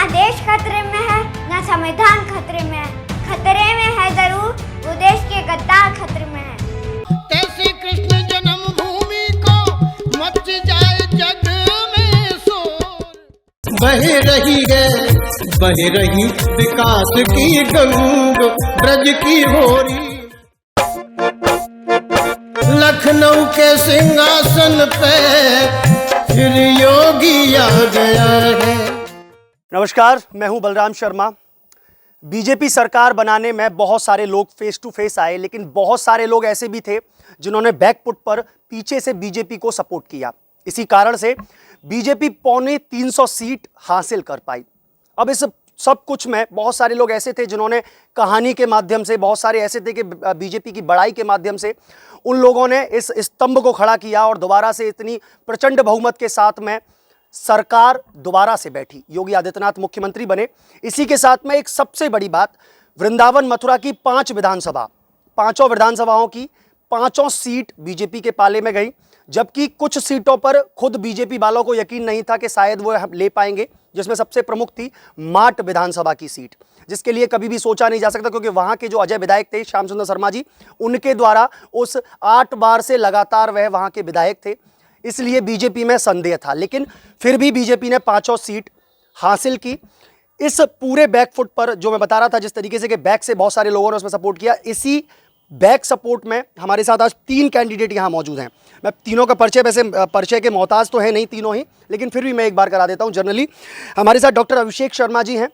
ना देश खतरे में है, ना संविधान खतरे में है, खतरे में है जरूर वो देश के गद्दार खतरे में है। कैसे कृष्ण जन्मभूमि को मच जाए जग में शोर। बह रही विकास की गंग ब्रज की होरी। लखनऊ के सिंहासन पे फिर योगी आ गया है। नमस्कार, मैं हूं बलराम शर्मा। बीजेपी सरकार बनाने में बहुत सारे लोग फेस टू फेस आए, लेकिन बहुत सारे लोग ऐसे भी थे जिन्होंने बैकफुट पर पीछे से बीजेपी को सपोर्ट किया। इसी कारण से बीजेपी 350 सीट हासिल कर पाई। अब इस सब कुछ में बहुत सारे लोग ऐसे थे जिन्होंने कहानी के माध्यम से, बहुत सारे ऐसे थे कि बीजेपी की बड़ाई के माध्यम से उन लोगों ने इस स्तंभ को खड़ा किया और दोबारा से इतनी प्रचंड बहुमत के साथ में सरकार दोबारा से बैठी, योगी आदित्यनाथ मुख्यमंत्री बने। इसी के साथ में एक सबसे बड़ी बात, वृंदावन मथुरा की 5 विधानसभा, पांचों विधानसभाओं की 5 सीट बीजेपी के पाले में गई, जबकि कुछ सीटों पर खुद बीजेपी वालों को यकीन नहीं था कि शायद वो ले पाएंगे, जिसमें सबसे प्रमुख थी माट विधानसभा की सीट, जिसके लिए कभी भी सोचा नहीं जा सकता, क्योंकि वहां के जो अजय विधायक थे श्याम सुंदर शर्मा जी, उनके द्वारा उस 8 बार से लगातार वह वहां के विधायक थे, इसलिए बीजेपी में संदेह था। लेकिन फिर भी बीजेपी ने 5 सीट हासिल की। इस पूरे बैकफुट पर जो मैं बता रहा था, जिस तरीके से कि बैक से बहुत सारे लोगों ने उसमें सपोर्ट किया, इसी बैक सपोर्ट में हमारे साथ आज 3 कैंडिडेट यहां मौजूद हैं। मैं तीनों का परिचय, वैसे परिचय के मोहताज तो है नहीं तीनों ही, लेकिन फिर भी मैं एक बार करा देता हूं जनरली। हमारे साथ डॉक्टर अभिषेक शर्मा जी हैं,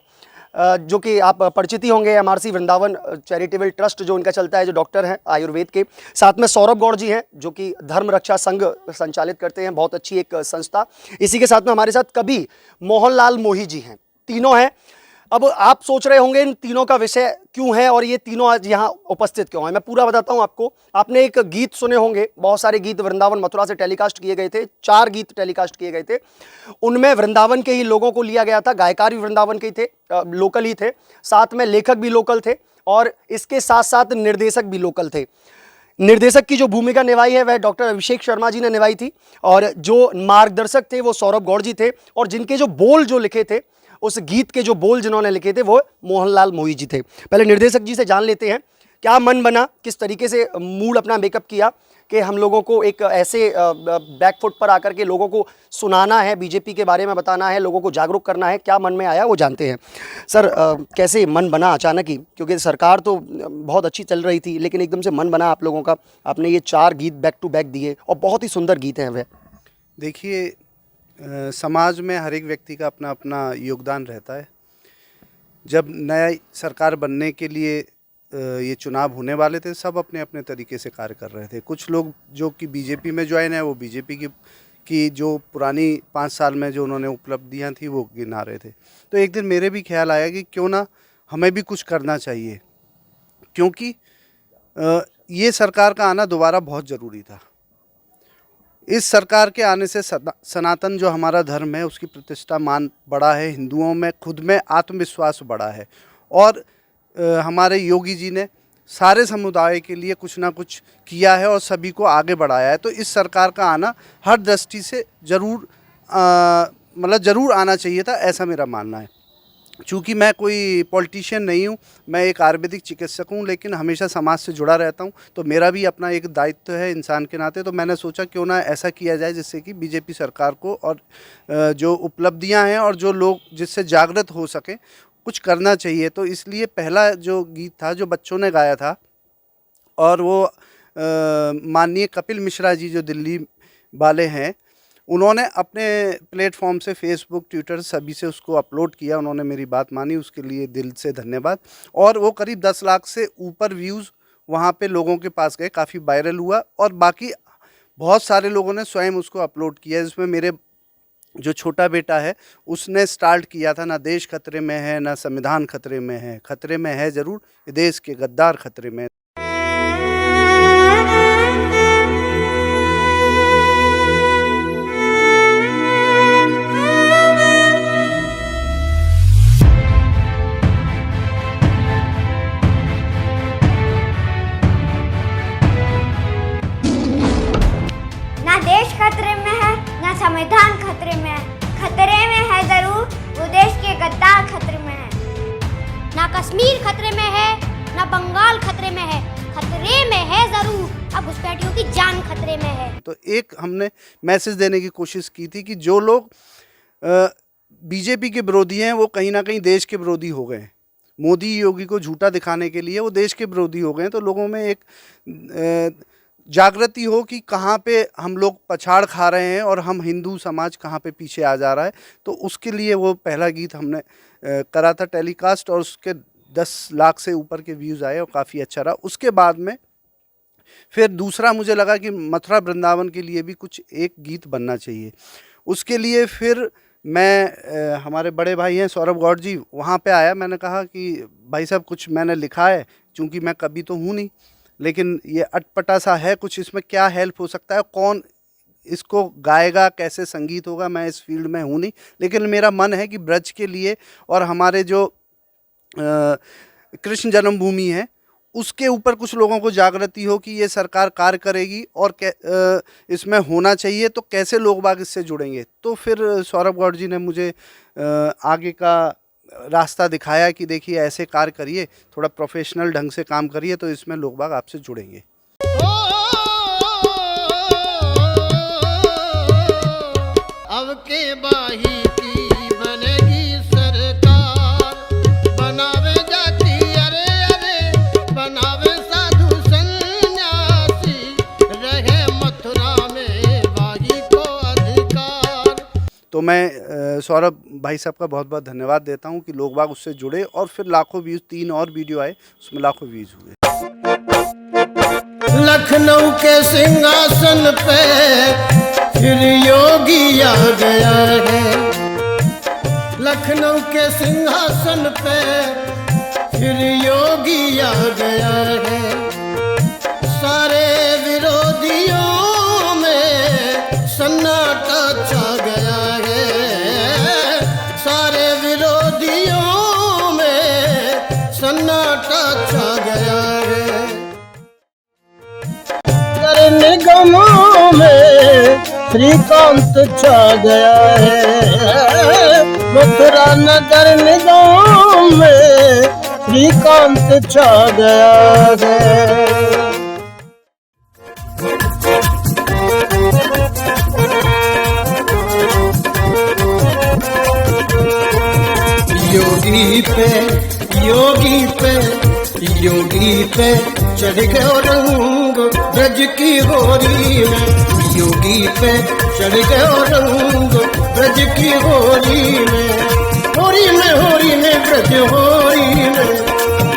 जो कि आप परिचित ही होंगे, एमआरसी वृंदावन चैरिटेबल ट्रस्ट जो इनका चलता है, जो डॉक्टर हैं आयुर्वेद के। साथ में सौरभ गौड़ जी हैं, जो कि धर्म रक्षा संघ संचालित करते हैं, बहुत अच्छी एक संस्था। इसी के साथ में हमारे साथ कवि मोहनलाल मोही जी हैं। तीनों हैं। अब आप सोच रहे होंगे इन तीनों का विषय क्यों है और ये तीनों आज यहाँ उपस्थित क्यों हैं। मैं पूरा बताता हूँ आपको। आपने एक गीत सुने होंगे, बहुत सारे गीत वृंदावन मथुरा से टेलीकास्ट किए गए थे, 4 गीत टेलीकास्ट किए गए थे। उनमें वृंदावन के ही लोगों को लिया गया था, गायकार भी वृंदावन के ही थे, लोकल ही थे, साथ में लेखक भी लोकल थे और इसके साथ साथ निर्देशक भी लोकल थे। निर्देशक की जो भूमिका निभाई है वह डॉक्टर अभिषेक शर्मा जी ने निभाई थी और जो मार्गदर्शक थे वो सौरभ गौड़ जी थे और जिनके जो बोल जो लिखे थे, उस गीत के जो बोल जिन्होंने लिखे थे वो मोहनलाल मोही जी थे। पहले निर्देशक जी से जान लेते हैं क्या मन बना, किस तरीके से मूड अपना मेकअप किया कि हम लोगों को एक ऐसे बैकफुट पर आकर के लोगों को सुनाना है, बीजेपी के बारे में बताना है, लोगों को जागरूक करना है। क्या मन में आया वो जानते हैं। सर, कैसे मन बना अचानक ही, क्योंकि सरकार तो बहुत अच्छी चल रही थी, लेकिन एकदम से मन बना आप लोगों का, आपने ये 4 गीत बैक टू बैक दिए और बहुत ही सुंदर गीत हैं वह। देखिए, समाज में हर एक व्यक्ति का अपना अपना योगदान रहता है। जब नया सरकार बनने के लिए ये चुनाव होने वाले थे, सब अपने अपने तरीके से कार्य कर रहे थे। कुछ लोग जो कि बीजेपी में ज्वाइन है, वो बीजेपी की जो पुरानी 5 साल में जो उन्होंने उपलब्धियां थी वो गिना रहे थे। तो एक दिन मेरे भी ख्याल आया कि क्यों ना हमें भी कुछ करना चाहिए, क्योंकि ये सरकार का आना दोबारा बहुत ज़रूरी था। इस सरकार के आने से सनातन जो हमारा धर्म है उसकी प्रतिष्ठा मान बढ़ा है, हिंदुओं में खुद में आत्मविश्वास बढ़ा है और हमारे योगी जी ने सारे समुदाय के लिए कुछ ना कुछ किया है और सभी को आगे बढ़ाया है। तो इस सरकार का आना हर दृष्टि से ज़रूर आना चाहिए था, ऐसा मेरा मानना है। चूँकि मैं कोई पॉलिटिशियन नहीं हूँ, मैं एक आयुर्वेदिक चिकित्सक हूँ, लेकिन हमेशा समाज से जुड़ा रहता हूँ, तो मेरा भी अपना एक दायित्व है इंसान के नाते। तो मैंने सोचा क्यों ना ऐसा किया जाए जिससे कि बीजेपी सरकार को और जो उपलब्धियाँ हैं और जो लोग जिससे जागृत हो सकें, कुछ करना चाहिए। तो इसलिए पहला जो गीत था जो बच्चों ने गाया था, और वो माननीय कपिल मिश्रा जी जो दिल्ली वाले हैं, उन्होंने अपने प्लेटफॉर्म से फेसबुक, ट्विटर सभी से उसको अपलोड किया। उन्होंने मेरी बात मानी, उसके लिए दिल से धन्यवाद। और वो करीब 10 लाख से ऊपर व्यूज़ वहाँ पे लोगों के पास गए, काफ़ी वायरल हुआ। और बाकी बहुत सारे लोगों ने स्वयं उसको अपलोड किया, जिसमें मेरे जो छोटा बेटा है उसने स्टार्ट किया था, ना देश खतरे में है ना संविधान खतरे में है, खतरे में है ज़रूर ये देश के गद्दार खतरे में। ना देश खतरे में है, ना संविधान खतरे में है, खतरे में है जरूर वो देश के गद्दार कश्मीर खतरे में है, ना बंगाल खतरे में है, खतरे में है जरूर, अब घुसपैठियों की जान खतरे में है। तो एक हमने मैसेज देने की कोशिश की थी कि जो लोग बीजेपी के विरोधी हैं वो कहीं ना कहीं देश के विरोधी हो गए हैं। मोदी योगी को झूठा दिखाने के लिए वो देश के विरोधी हो गए हैं। तो लोगों में एक जागृति हो कि कहाँ पे हम लोग पछाड़ खा रहे हैं और हम हिंदू समाज कहाँ पे पीछे आ जा रहा है। तो उसके लिए वो पहला गीत हमने करा था टेलीकास्ट, और उसके 10 लाख से ऊपर के व्यूज़ आए और काफ़ी अच्छा रहा। उसके बाद में फिर दूसरा मुझे लगा कि मथुरा वृंदावन के लिए भी कुछ एक गीत बनना चाहिए। उसके लिए फिर मैं हमारे बड़े भाई हैं सौरभ गौड़ जी, वहाँ पे आया। मैंने कहा कि भाई साहब कुछ मैंने लिखा है, चूँकि मैं कभी तो हूँ नहीं, लेकिन ये अटपटा सा है, कुछ इसमें क्या हेल्प हो सकता है, कौन इसको गाएगा, कैसे संगीत होगा, मैं इस फील्ड में हूँ नहीं, लेकिन मेरा मन है कि ब्रज के लिए और हमारे जो कृष्ण जन्मभूमि है उसके ऊपर कुछ लोगों को जागृति हो कि ये सरकार कार्य करेगी और इसमें होना चाहिए, तो कैसे लोग बाग इससे जुड़ेंगे। तो फिर सौरभ गौड़ जी ने मुझे आगे का रास्ता दिखाया कि देखिए ऐसे कार्य करिए, थोड़ा प्रोफेशनल ढंग से काम करिए, तो इसमें लोग बाग आपसे जुड़ेंगे। अब के बाही की बनेगी सरकार, बनावे जाति अरे अरे, बनावे साधु सन्यासी, रहे मथुरा में बाही को अधिकार। तो मैं सौरभ भाई साहब का बहुत बहुत धन्यवाद देता हूं कि लोग बाग उससे जुड़े और फिर लाखों व्यूज़, 3 और वीडियो आए उसमें लाखों व्यूज़ हुए। लखनऊ के सिंहासन पे फिर योगी आ गया है, लखनऊ के सिंहासन पे फिर योगी आ गया है। सारे विरोधियों में सन्नाटा छा गया है, सारे विरोधियों में सन्नाटा छा गया है। निगमों में श्रीकांत छा गया है, मथुरा नगर निगम में श्रीकांत छा गया है। योगी पे योगी पे योगी पे चढ़ गयो रंग ब्रज की होरी में, योगी पे चढ़ गयो रंग ब्रज की होरी में, होरी में होरी में ब्रज होरी में,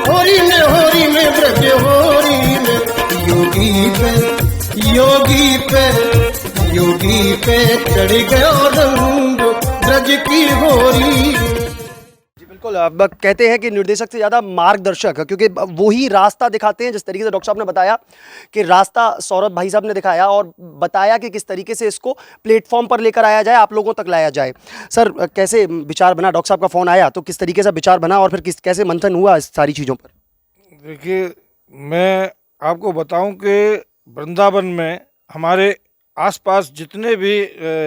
होरी में होरी में ब्रज होरी में। योगी पे योगी पे योगी पे चढ़ गयो रंग ब्रज की होरी। बिल्कुल, अब कहते हैं कि निर्देशक से ज़्यादा मार्गदर्शक, क्योंकि वो ही रास्ता दिखाते हैं। जिस तरीके से डॉक्टर साहब ने बताया कि रास्ता सौरभ भाई साहब ने दिखाया और बताया कि किस तरीके से इसको प्लेटफॉर्म पर लेकर आया जाए, आप लोगों तक लाया जाए। सर, कैसे विचार बना? डॉक्टर साहब का फ़ोन आया तो किस तरीके से विचार बना और फिर कैसे मंथन हुआ इस सारी चीज़ों पर? देखिए, मैं आपको बताऊं कि वृंदावन में हमारे आसपास जितने भी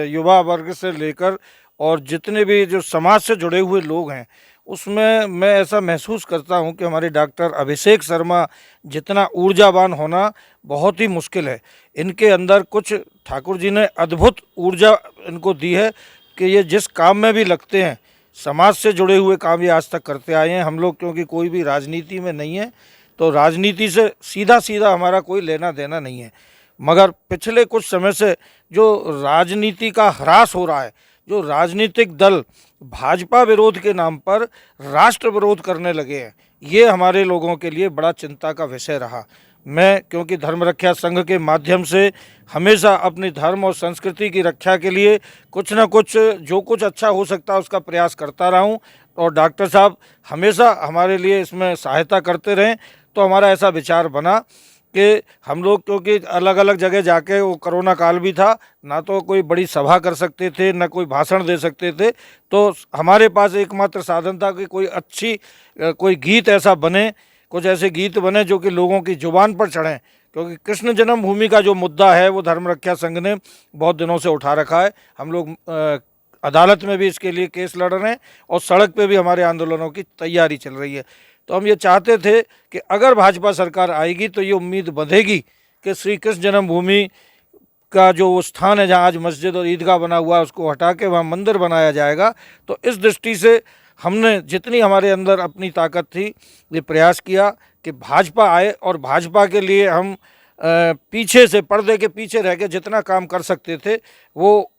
युवा वर्ग से लेकर और जितने भी जो समाज से जुड़े हुए लोग हैं, उसमें मैं ऐसा महसूस करता हूं कि हमारे डॉक्टर अभिषेक शर्मा जितना ऊर्जावान होना बहुत ही मुश्किल है। इनके अंदर कुछ ठाकुर जी ने अद्भुत ऊर्जा इनको दी है कि ये जिस काम में भी लगते हैं, समाज से जुड़े हुए काम ये आज तक करते आए हैं। हम लोग क्योंकि कोई भी राजनीति में नहीं है, तो राजनीति से सीधा सीधा हमारा कोई लेना देना नहीं है, मगर पिछले कुछ समय से जो राजनीति का ह्रास हो रहा है, जो राजनीतिक दल भाजपा विरोध के नाम पर राष्ट्र विरोध करने लगे हैं, ये हमारे लोगों के लिए बड़ा चिंता का विषय रहा। मैं क्योंकि धर्म रक्षा संघ के माध्यम से हमेशा अपने धर्म और संस्कृति की रक्षा के लिए कुछ न कुछ जो कुछ अच्छा हो सकता है उसका प्रयास करता रहा हूँ, और डॉक्टर साहब हमेशा हमारे लिए इसमें सहायता करते रहें। तो हमारा ऐसा विचार बना कि हम लोग, क्योंकि अलग अलग जगह जाके, वो कोरोना काल भी था, ना तो कोई बड़ी सभा कर सकते थे, ना कोई भाषण दे सकते थे, तो हमारे पास एकमात्र साधन था कि कोई गीत ऐसा बने, कुछ ऐसे गीत बने जो कि लोगों की जुबान पर चढ़ें। क्योंकि कृष्ण जन्मभूमि का जो मुद्दा है वो धर्म रक्षा संघ ने बहुत दिनों से उठा रखा है। हम लोग अदालत में भी इसके लिए केस लड़ रहे हैं और सड़क पे भी हमारे आंदोलनों की तैयारी चल रही है। तो हम ये चाहते थे कि अगर भाजपा सरकार आएगी तो ये उम्मीद बंधेगी कि श्री कृष्ण जन्मभूमि का जो वो स्थान है जहाँ आज मस्जिद और ईदगाह बना हुआ है उसको हटा के वहाँ मंदिर बनाया जाएगा। तो इस दृष्टि से हमने जितनी हमारे अंदर अपनी ताकत थी ये प्रयास किया कि भाजपा आए और भाजपा के लिए हम पीछे से पर्दे के पीछे रह के जितना काम कर सकते थे वो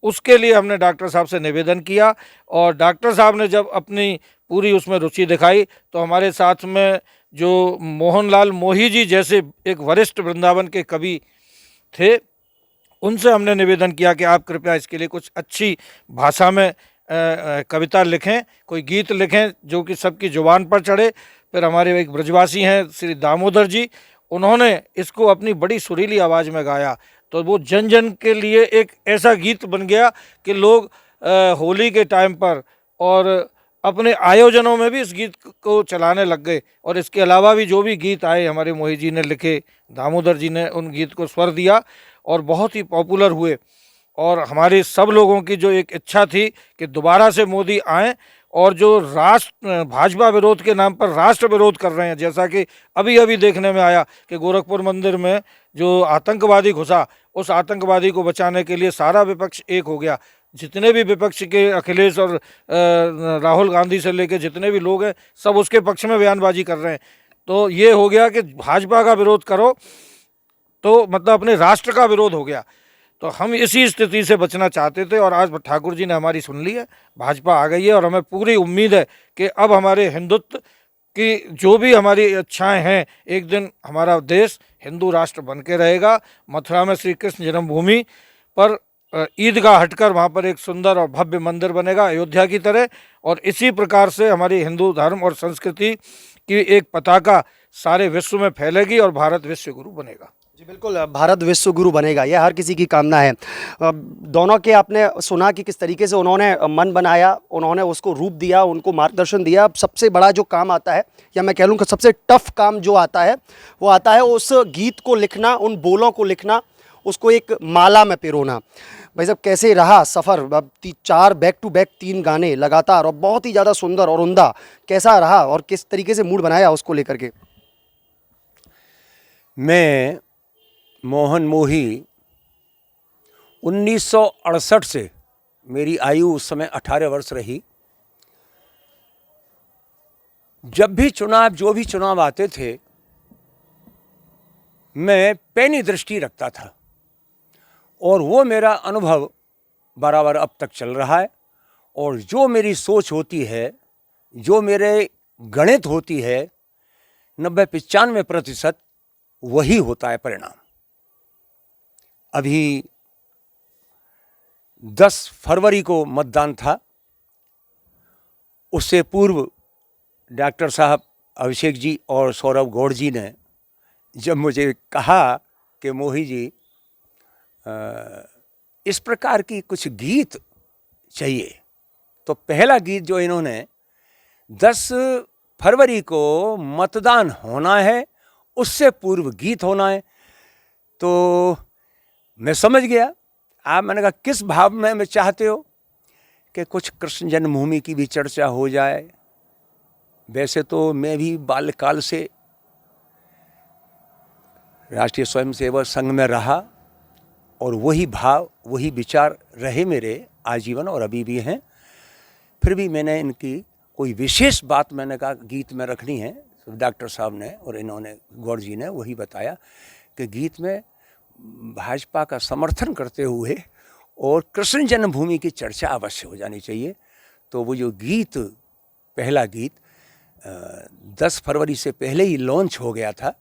उसके लिए हमने डॉक्टर साहब से निवेदन किया। और डॉक्टर साहब ने जब अपनी पूरी उसमें रुचि दिखाई तो हमारे साथ में जो मोहनलाल मोही जी जैसे एक वरिष्ठ वृंदावन के कवि थे उनसे हमने निवेदन किया कि आप कृपया इसके लिए कुछ अच्छी भाषा में कविता लिखें, कोई गीत लिखें जो कि सबकी जुबान पर चढ़े। फिर हमारे एक ब्रजवासी हैं श्री दामोदर जी, उन्होंने इसको अपनी बड़ी सुरीली आवाज़ में गाया तो वो जन जन के लिए एक ऐसा गीत बन गया कि लोग होली के टाइम पर और अपने आयोजनों में भी इस गीत को चलाने लग गए। और इसके अलावा भी जो भी गीत आए हमारे मोही जी ने लिखे, दामोदर जी ने उन गीत को स्वर दिया और बहुत ही पॉपुलर हुए। और हमारे सब लोगों की जो एक इच्छा थी कि दोबारा से मोदी आएँ और जो राष्ट्र भाजपा विरोध के नाम पर राष्ट्र विरोध कर रहे हैं, जैसा कि अभी अभी देखने में आया कि गोरखपुर मंदिर में जो आतंकवादी घुसा उस आतंकवादी को बचाने के लिए सारा विपक्ष एक हो गया। जितने भी विपक्ष के अखिलेश और राहुल गांधी से लेकर जितने भी लोग हैं सब उसके पक्ष में बयानबाजी कर रहे हैं। तो ये हो गया कि भाजपा का विरोध करो तो मतलब अपने राष्ट्र का विरोध हो गया। तो हम इसी स्थिति से बचना चाहते थे और आज ठाकुर जी ने हमारी सुन ली है, भाजपा आ गई है और हमें पूरी उम्मीद है कि अब हमारे हिंदुत्व की जो भी हमारी इच्छाएं हैं एक दिन हमारा देश हिंदू राष्ट्र बन के रहेगा। मथुरा में श्री कृष्ण जन्मभूमि पर ईदगाह हटकर वहाँ पर एक सुंदर और भव्य मंदिर बनेगा अयोध्या की तरह। और इसी प्रकार से हमारी हिंदू धर्म और संस्कृति की एक पताका सारे विश्व में फैलेगी और भारत विश्व गुरु बनेगा। जी बिल्कुल, भारत विश्व गुरु बनेगा, यह हर किसी की कामना है। दोनों के आपने सुना कि किस तरीके से उन्होंने मन बनाया, उन्होंने उसको रूप दिया, उनको मार्गदर्शन दिया। अब सबसे बड़ा जो काम आता है या मैं कह लूँ कि सबसे टफ काम जो आता है वो आता है उस गीत को लिखना, उन बोलों को लिखना, उसको एक माला में पिरोना। भाई साहब कैसे रहा सफ़र? अब 4 बैक टू बैक 3 गाने लगातार और बहुत ही ज़्यादा सुंदर और उम्दा, कैसा रहा और किस तरीके से मूड बनाया उसको लेकर के? मैं मोहन मोही 1968 से, मेरी आयु उस समय 18 वर्ष रही। जब भी चुनाव जो भी चुनाव आते थे मैं पैनी दृष्टि रखता था और वो मेरा अनुभव बराबर अब तक चल रहा है। और जो मेरी सोच होती है, जो मेरे गणित होती है, 90-95% वही होता है परिणाम। अभी 10 फरवरी को मतदान था, उससे पूर्व डॉक्टर साहब अभिषेक जी और सौरभ गौड़ जी ने जब मुझे कहा कि मोही जी इस प्रकार की कुछ गीत चाहिए, तो पहला गीत जो इन्होंने 10 फरवरी को मतदान होना है उससे पूर्व गीत होना है, तो मैं समझ गया। आप मैंने कहा किस भाव में मैं चाहते हो? कि कुछ कृष्ण जन्मभूमि की भी चर्चा हो जाए। वैसे तो मैं भी बाल्यकाल से राष्ट्रीय स्वयंसेवक संघ में रहा और वही भाव वही विचार रहे मेरे आजीवन और अभी भी हैं। फिर भी मैंने इनकी कोई विशेष बात मैंने कहा गीत में रखनी है। डॉक्टर साहब ने और इन्होंने गौड़ जी ने वही बताया कि गीत में भाजपा का समर्थन करते हुए और कृष्ण जन्मभूमि की चर्चा अवश्य हो जानी चाहिए। तो वो जो गीत, पहला गीत 10 फरवरी से पहले ही लॉन्च हो गया था।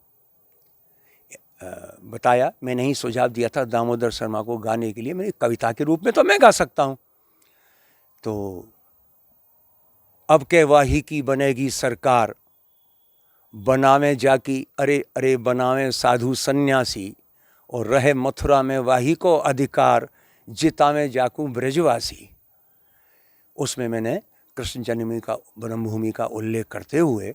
बताया, मैंने ही सुझाव दिया था दामोदर शर्मा को गाने के लिए। मेरी कविता के रूप में तो मैं गा सकता हूँ। तो अब के वाही की बनेगी सरकार, बनावे जाकी अरे अरे बनावे साधु सन्यासी, और रहे मथुरा में वाही को अधिकार, जितावे जाकू ब्रजवासी। उसमें मैंने कृष्ण जन्मभूमि का उल्लेख करते हुए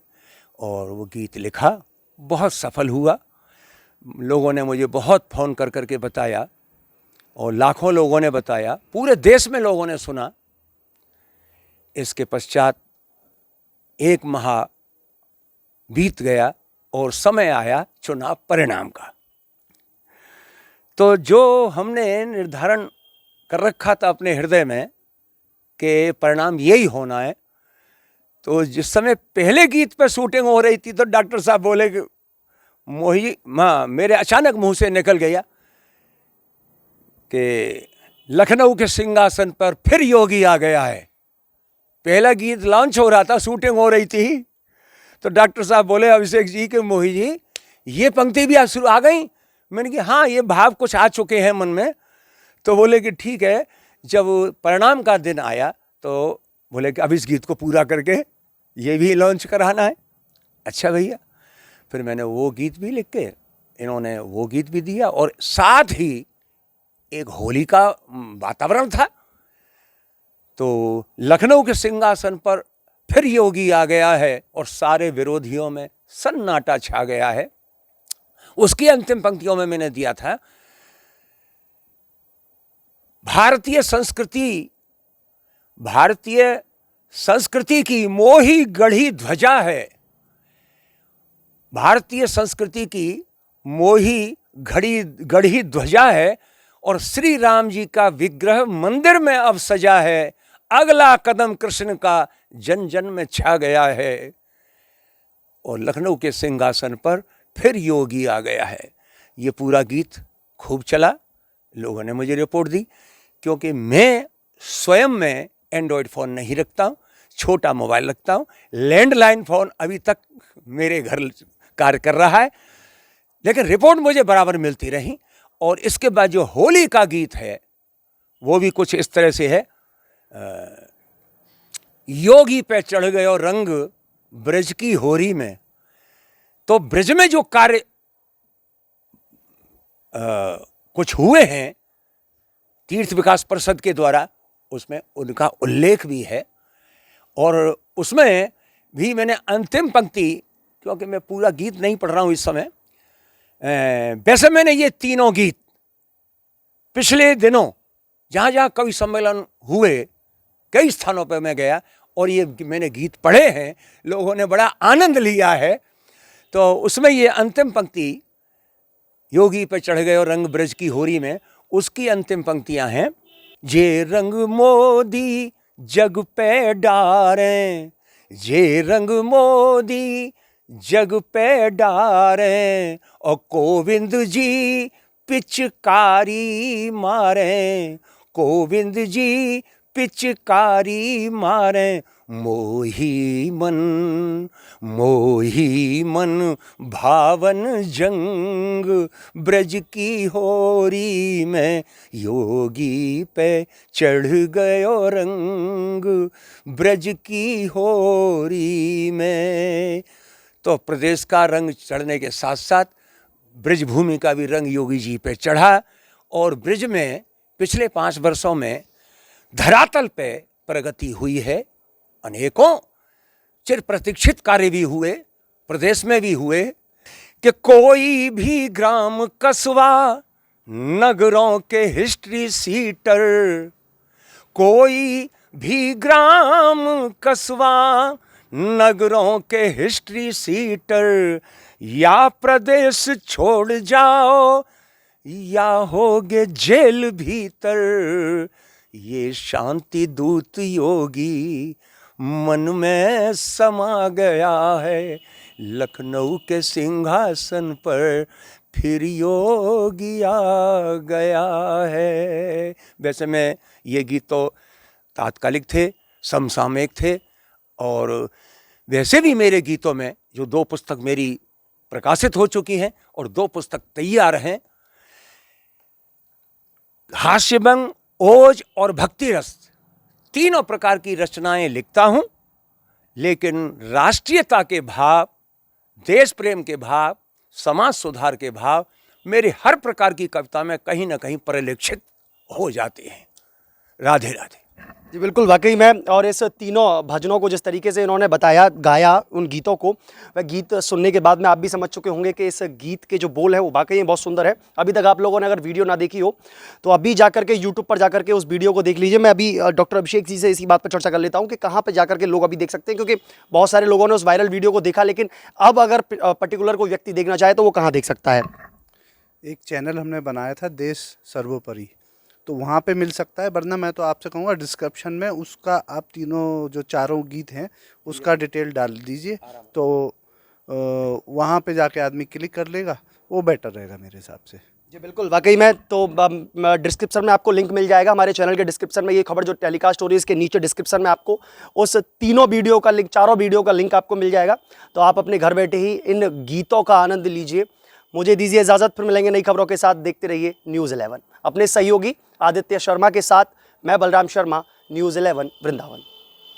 और वो गीत लिखा। बहुत सफल हुआ। लोगों ने मुझे बहुत फ़ोन कर कर के बताया और लाखों लोगों ने बताया, पूरे देश में लोगों ने सुना। इसके पश्चात 1 माह बीत गया और समय आया चुनाव परिणाम का। तो जो हमने निर्धारण कर रखा था अपने हृदय में कि परिणाम यही होना है, तो जिस समय पहले गीत पे शूटिंग हो रही थी तो डॉक्टर साहब बोले कि मोही माँ, मेरे अचानक मुंह से निकल गया कि लखनऊ के सिंहासन पर फिर योगी आ गया है। पहला गीत लॉन्च हो रहा था, शूटिंग हो रही थी, तो डॉक्टर साहब बोले अभिषेक जी कि मोही जी ये पंक्ति भी शुरू आ गई। मैंने कहा हाँ, ये भाव कुछ आ चुके हैं मन में। तो बोले कि ठीक है, जब परिणाम का दिन आया तो बोले कि अब इस गीत को पूरा करके ये भी लॉन्च कराना है। अच्छा भैया, फिर मैंने वो गीत भी लिख के, इन्होंने वो गीत भी दिया, और साथ ही एक होली का वातावरण था। तो लखनऊ के सिंहासन पर फिर योगी आ गया है और सारे विरोधियों में सन्नाटा छा गया है। उसकी अंतिम पंक्तियों में मैंने दिया था, भारतीय संस्कृति की मोही गढ़ी ध्वजा है, भारतीय संस्कृति की मोही गढ़ी ध्वजा है, और श्री राम जी का विग्रह मंदिर में अब सजा है, अगला कदम कृष्ण का जन जन में छा गया है, और लखनऊ के सिंहासन पर फिर योगी आ गया है। ये पूरा गीत खूब चला, लोगों ने मुझे रिपोर्ट दी, क्योंकि मैं स्वयं में एंड्रॉयड फ़ोन नहीं रखता हूँ, छोटा मोबाइल रखता हूँ। लैंडलाइन फ़ोन अभी तक मेरे घर कार्य कर रहा है, लेकिन रिपोर्ट मुझे बराबर मिलती रही। और इसके बाद जो होली का गीत है वो भी कुछ इस तरह से है, योगी पे चढ़ गयो रंग ब्रज की होरी में। तो ब्रज में जो कार्य कुछ हुए हैं तीर्थ विकास परिषद के द्वारा, उसमें उनका उल्लेख भी है। और उसमें भी मैंने अंतिम पंक्ति, क्योंकि मैं पूरा गीत नहीं पढ़ रहा हूँ इस समय, वैसे मैंने ये तीनों गीत पिछले दिनों जहाँ जहाँ कवि सम्मेलन हुए कई स्थानों पर मैं गया और ये मैंने गीत पढ़े हैं, लोगों ने बड़ा आनंद लिया है। तो उसमें ये अंतिम पंक्ति, योगी पे चढ़ गए और रंग ब्रज की होरी में, उसकी अंतिम पंक्तियां हैं, जे रंग मोदी जग पे डारें, जे रंग मोदी जग पे डारें, और गोविंद जी पिचकारी मारें, गोविंद जी पिचकारी मारें, मोही मन भावन जंग ब्रज की होरी में, योगी पे चढ़ गयो रंग ब्रज की होरी में। तो प्रदेश का रंग चढ़ने के साथ साथ ब्रज भूमि का भी रंग योगी जी पे चढ़ा, और ब्रज में पिछले 5 वर्षों में धरातल पे प्रगति हुई है। अनेकों चिर प्रतीक्षित कार्य भी हुए, प्रदेश में भी हुए, कि कोई भी ग्राम कस्बा नगरों के हिस्ट्री सीटर, कोई भी ग्राम कस्बा नगरों के हिस्ट्री सीटर, या प्रदेश छोड़ जाओ या होगे जेल भीतर, ये शांति दूत योगी मन में समा गया है, लखनऊ के सिंहासन पर फिर योगी आ गया है। वैसे में ये गीत तो तात्कालिक थे, समसामयिक थे, और वैसे भी मेरे गीतों में जो 2 पुस्तक मेरी प्रकाशित हो चुकी हैं और 2 पुस्तक तैयार हैं, हास्यभंग, ओज और भक्ति रस, तीनों प्रकार की रचनाएं लिखता हूं, लेकिन राष्ट्रीयता के भाव, देश प्रेम के भाव, समाज सुधार के भाव मेरे हर प्रकार की कविता में कहीं ना कहीं परिलक्षित हो जाते हैं। राधे राधे। जी बिल्कुल, वाकई में। और इस तीनों भजनों को जिस तरीके से इन्होंने बताया, गाया उन गीतों को, वह गीत सुनने के बाद में आप भी समझ चुके होंगे कि इस गीत के जो बोल हैं वो वाकई में बहुत सुंदर है। अभी तक आप लोगों ने अगर वीडियो ना देखी हो तो अभी जाकर के यूट्यूब पर जाकर के उस वीडियो को देख लीजिए। मैं अभी डॉक्टर अभिषेक जी से इसी बात पर चर्चा कर लेता हूँ कि कहाँ पर जाकर के लोग अभी देख सकते हैं, क्योंकि बहुत सारे लोगों ने उस वायरल वीडियो को देखा, लेकिन अब अगर पर्टिकुलर कोई व्यक्ति देखना चाहे तो वो कहाँ देख सकता है? एक चैनल हमने बनाया था, देश सर्वोपरि, तो वहाँ पे मिल सकता है, वरना मैं तो आपसे कहूँगा डिस्क्रिप्शन में उसका आप तीनों जो चारों गीत हैं उसका डिटेल डाल दीजिए, तो वहाँ पे जाके आदमी क्लिक कर लेगा, वो बेटर रहेगा मेरे हिसाब से। जी बिल्कुल, वाकई में। तो डिस्क्रिप्शन में आपको लिंक मिल जाएगा, हमारे चैनल के डिस्क्रिप्शन में ये खबर जो टेलीकास्ट हो रही है इसके नीचे डिस्क्रिप्शन में आपको उस तीनों वीडियो का लिंक, चारों वीडियो का लिंक आपको मिल जाएगा। तो आप अपने घर बैठे ही इन गीतों का आनंद लीजिए। मुझे दीजिए इजाज़त, फिर मिलेंगे नई खबरों के साथ। देखते रहिए न्यूज़ 11। अपने सहयोगी आदित्य शर्मा के साथ मैं बलराम शर्मा, न्यूज़ 11 वृंदावन।